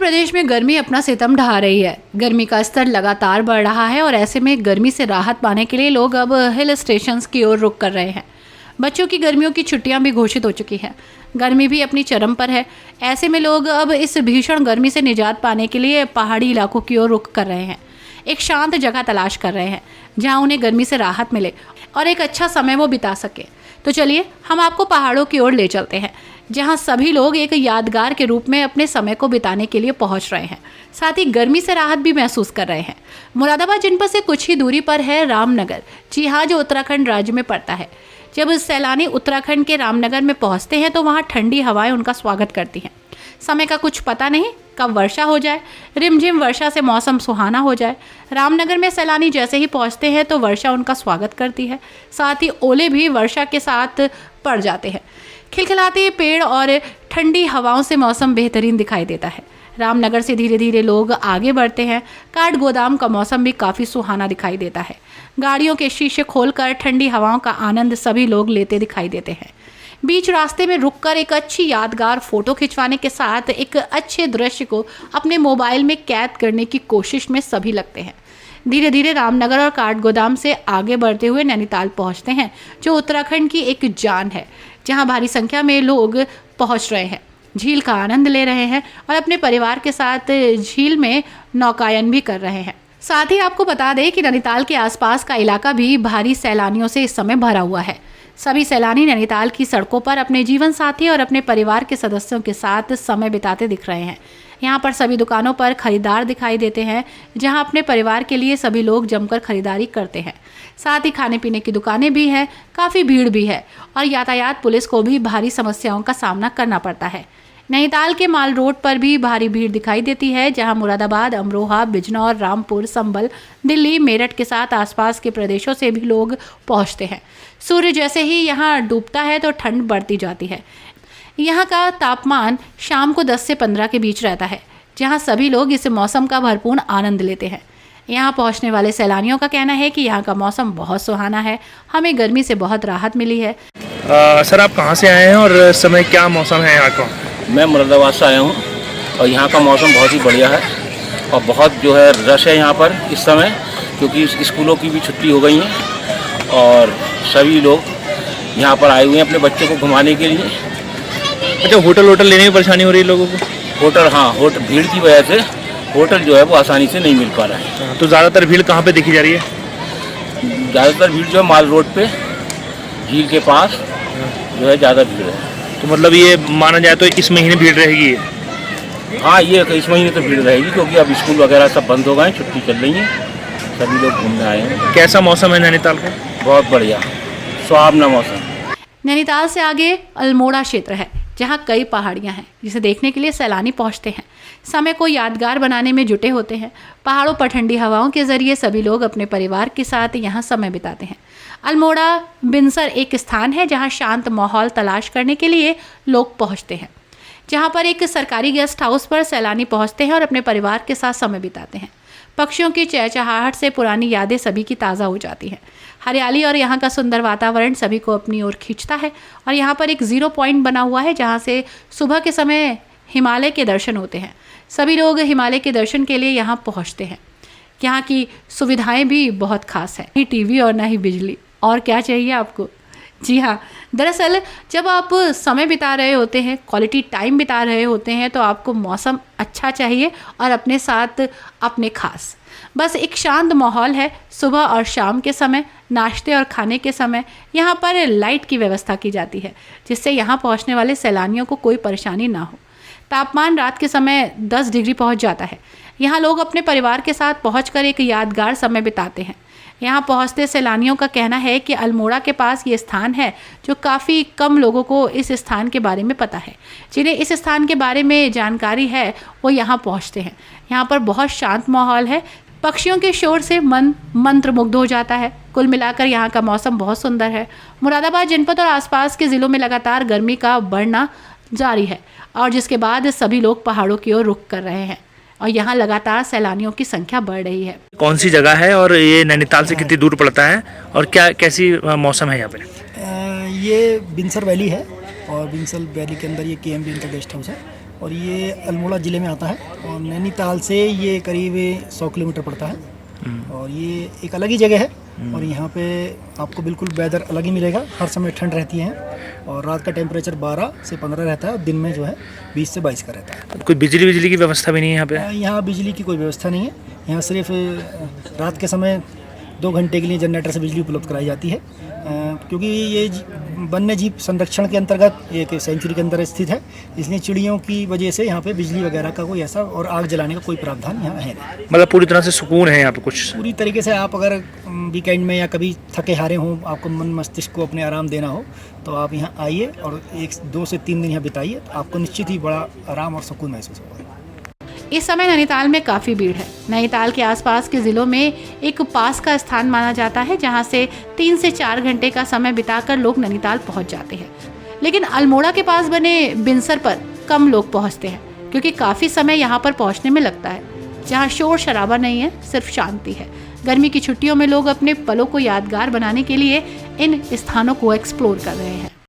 प्रदेश में गर्मी अपना सितम ढा रही है। गर्मी का स्तर लगातार बढ़ रहा है और ऐसे में गर्मी से राहत पाने के लिए लोग अब हिल स्टेशंस की ओर रुख कर रहे हैं। बच्चों की गर्मियों की छुट्टियां भी घोषित हो चुकी हैं। गर्मी भी अपनी चरम पर है। ऐसे में लोग अब इस भीषण गर्मी से निजात पाने के लिए पहाड़ी इलाकों की ओर रुख कर रहे हैं। एक शांत जगह तलाश कर रहे हैं जहां उन्हें गर्मी से राहत मिले और एक अच्छा समय वो बिता सके। तो चलिए हम आपको पहाड़ों की ओर ले चलते हैं जहां सभी लोग एक यादगार के रूप में अपने समय को बिताने के लिए पहुंच रहे हैं, साथ ही गर्मी से राहत भी महसूस कर रहे हैं। मुरादाबाद जनपद से कुछ ही दूरी पर है रामनगर, जी हाँ, जो उत्तराखंड राज्य में पड़ता है। जब सैलानी उत्तराखंड के रामनगर में पहुंचते हैं तो वहां ठंडी हवाएं उनका स्वागत करती हैं। समय का कुछ पता नहीं कब वर्षा हो जाए, रिमझिम वर्षा से मौसम सुहाना हो जाए। रामनगर में सैलानी जैसे ही पहुंचते हैं तो वर्षा उनका स्वागत करती है, साथ ही ओले भी वर्षा के साथ पड़ जाते हैं। खिलखिलाते पेड़ और ठंडी हवाओं से मौसम बेहतरीन दिखाई देता है। रामनगर से धीरे धीरे लोग आगे बढ़ते हैं। काठ गोदाम का मौसम भी काफ़ी सुहाना दिखाई देता है। गाड़ियों के शीशे खोलकर ठंडी हवाओं का आनंद सभी लोग लेते दिखाई देते हैं। बीच रास्ते में रुककर एक अच्छी यादगार फोटो खिंचवाने के साथ एक अच्छे दृश्य को अपने मोबाइल में कैद करने की कोशिश में सभी लगते हैं। धीरे धीरे रामनगर और काठगोदाम से आगे बढ़ते हुए नैनीताल पहुंचते हैं, जो उत्तराखंड की एक जान है, जहां भारी संख्या में लोग पहुंच रहे हैं, झील का आनंद ले रहे हैं और अपने परिवार के साथ झील में नौकायन भी कर रहे हैं। साथ ही आपको बता दें कि नैनीताल के आसपास का इलाका भी भारी सैलानियों से इस समय भरा हुआ है। सभी सैलानी नैनीताल की सड़कों पर अपने जीवन साथी और अपने परिवार के सदस्यों के साथ समय बिताते दिख रहे हैं। यहाँ पर सभी दुकानों पर खरीदार दिखाई देते हैं, जहाँ अपने परिवार के लिए सभी लोग जमकर खरीदारी करते हैं। साथ ही खाने पीने की दुकानें भी हैं, काफ़ी भीड़ भी है और यातायात पुलिस को भी भारी समस्याओं का सामना करना पड़ता है। नैनीताल के माल रोड पर भी भारी भीड़ दिखाई देती है, जहां मुरादाबाद, अमरोहा, बिजनौर, रामपुर, संभल, दिल्ली, मेरठ के साथ आसपास के प्रदेशों से भी लोग पहुंचते हैं। सूर्य जैसे ही यहां डूबता है तो ठंड बढ़ती जाती है। यहाँ का तापमान शाम को 10 से 15 के बीच रहता है, जहाँ सभी लोग इस मौसम का भरपूर आनंद लेते हैं। यहाँ पहुँचने वाले सैलानियों का कहना है कि यहाँ का मौसम बहुत सुहाना है, हमें गर्मी से बहुत राहत मिली है। सर, आप कहाँ से आए हैं और इस समय क्या मौसम है यहाँ का? मैं मुरादाबाद से आया हूँ और यहाँ का मौसम बहुत ही बढ़िया है और बहुत जो है रश है यहाँ पर इस समय, क्योंकि स्कूलों की भी छुट्टी हो गई है और सभी लोग यहाँ पर आए हुए हैं अपने बच्चों को घुमाने के लिए। अच्छा, होटल लेने में परेशानी हो रही है लोगों को? होटल भीड़ की वजह से होटल जो है वो आसानी से नहीं मिल पा रहा है। तो ज़्यादातर भीड़ कहाँ पे देखी जा रही है? ज़्यादातर भीड़ जो है माल रोड पे, झील के पास जो है ज़्यादा भीड़ है। तो मतलब ये माना जाए तो इस महीने भीड़ रहेगी? हाँ, ये इस महीने तो भीड़ रहेगी, क्योंकि अब स्कूल वगैरह सब बंद हो गए हैं, छुट्टी चल रही है, सभी लोग घूमने आए हैं। कैसा मौसम है नैनीताल का? बहुत बढ़िया, सुहावना मौसम। नैनीताल से आगे अल्मोड़ा क्षेत्र है, जहाँ कई पहाड़ियाँ हैं जिसे देखने के लिए सैलानी पहुँचते हैं। समय को यादगार बनाने में जुटे होते हैं। पहाड़ों पर ठंडी हवाओं के जरिए सभी लोग अपने परिवार के साथ यहाँ समय बिताते हैं। अल्मोड़ा बिनसर एक स्थान है जहाँ शांत माहौल तलाश करने के लिए लोग पहुँचते हैं, जहाँ पर एक सरकारी गेस्ट हाउस पर सैलानी पहुँचते हैं और अपने परिवार के साथ समय बिताते हैं। पक्षियों की चहचहाहट से पुरानी यादें सभी की ताज़ा हो जाती हैं। हरियाली और यहाँ का सुंदर वातावरण सभी को अपनी ओर खींचता है और यहाँ पर एक 0 पॉइंट बना हुआ है, जहाँ से सुबह के समय हिमालय के दर्शन होते हैं। सभी लोग हिमालय के दर्शन के लिए यहाँ पहुँचते हैं। यहाँ की सुविधाएं भी बहुत खास है, नहीं टीवी और ना ही बिजली, और क्या चाहिए आपको। जी हाँ, दरअसल जब आप समय बिता रहे होते हैं, क्वालिटी टाइम बिता रहे होते हैं, तो आपको मौसम अच्छा चाहिए और अपने साथ अपने खास। बस एक शांत माहौल है। सुबह और शाम के समय, नाश्ते और खाने के समय यहाँ पर लाइट की व्यवस्था की जाती है, जिससे यहाँ पहुँचने वाले सैलानियों को कोई परेशानी ना हो। तापमान रात के समय 10 डिग्री पहुँच जाता है। यहाँ लोग अपने परिवार के साथ पहुँचकर एक यादगार समय बिताते हैं। यहाँ पहुँचते सैलानियों का कहना है कि अल्मोड़ा के पास ये स्थान है जो काफ़ी कम लोगों को इस स्थान के बारे में पता है। जिन्हें इस स्थान के बारे में जानकारी है वो यहाँ पहुँचते हैं। यहाँ पर बहुत शांत माहौल है। पक्षियों के शोर से मन मंत्रमुग्ध हो जाता है। कुल मिलाकर यहाँ का मौसम बहुत सुंदर है। मुरादाबाद जनपद और आसपास के ज़िलों में लगातार गर्मी का बढ़ना जारी है और जिसके बाद सभी लोग पहाड़ों की ओर रुख कर रहे हैं और यहाँ लगातार सैलानियों की संख्या बढ़ रही है। कौन सी जगह है और ये नैनीताल से कितनी दूर पड़ता है और क्या कैसी मौसम है यहाँ पे? ये बिनसर वैली है और बिनसर वैली के अंदर ये KMB इनका गेस्ट हाउस है और ये अल्मोड़ा ज़िले में आता है और नैनीताल से ये करीब 100 किलोमीटर पड़ता है और ये एक अलग ही जगह है और यहाँ पे आपको बिल्कुल वेदर अलग ही मिलेगा। हर समय ठंड रहती है और रात का टेम्परेचर 12 से 15 रहता है और दिन में जो है 20 से 22 का रहता है। कोई बिजली की व्यवस्था भी नहीं है यहाँ पे? यहाँ बिजली की कोई व्यवस्था नहीं है। यहाँ सिर्फ रात के समय 2 घंटे के लिए जनरेटर से बिजली उपलब्ध कराई जाती है क्योंकि ये वन्य जीव संरक्षण के अंतर्गत एक सेंचुरी के अंदर स्थित है, इसलिए चिड़ियों की वजह से यहाँ पे बिजली वगैरह का कोई ऐसा और आग जलाने का कोई प्रावधान यहाँ है नहीं। मतलब पूरी तरह से सुकून है यहाँ पे? कुछ पूरी तरीके से आप अगर वीकेंड में या कभी थके हारे हों, आपको मन मस्तिष्क को अपने आराम देना हो तो आप यहाँ आइए और 2 से 3 दिन यहाँ बिताइए, आपको निश्चित ही बड़ा आराम और सुकून महसूस होगा। इस समय नैनीताल में काफ़ी भीड़ है। नैनीताल के आसपास के ज़िलों में एक पास का स्थान माना जाता है जहां से 3 से 4 घंटे का समय बिताकर लोग नैनीताल पहुंच जाते हैं। लेकिन अल्मोड़ा के पास बने बिनसर पर कम लोग पहुंचते हैं क्योंकि काफ़ी समय यहां पर पहुंचने में लगता है। जहां शोर शराबा नहीं है, सिर्फ शांति है। गर्मी की छुट्टियों में लोग अपने पलों को यादगार बनाने के लिए इन स्थानों को एक्सप्लोर कर रहे हैं।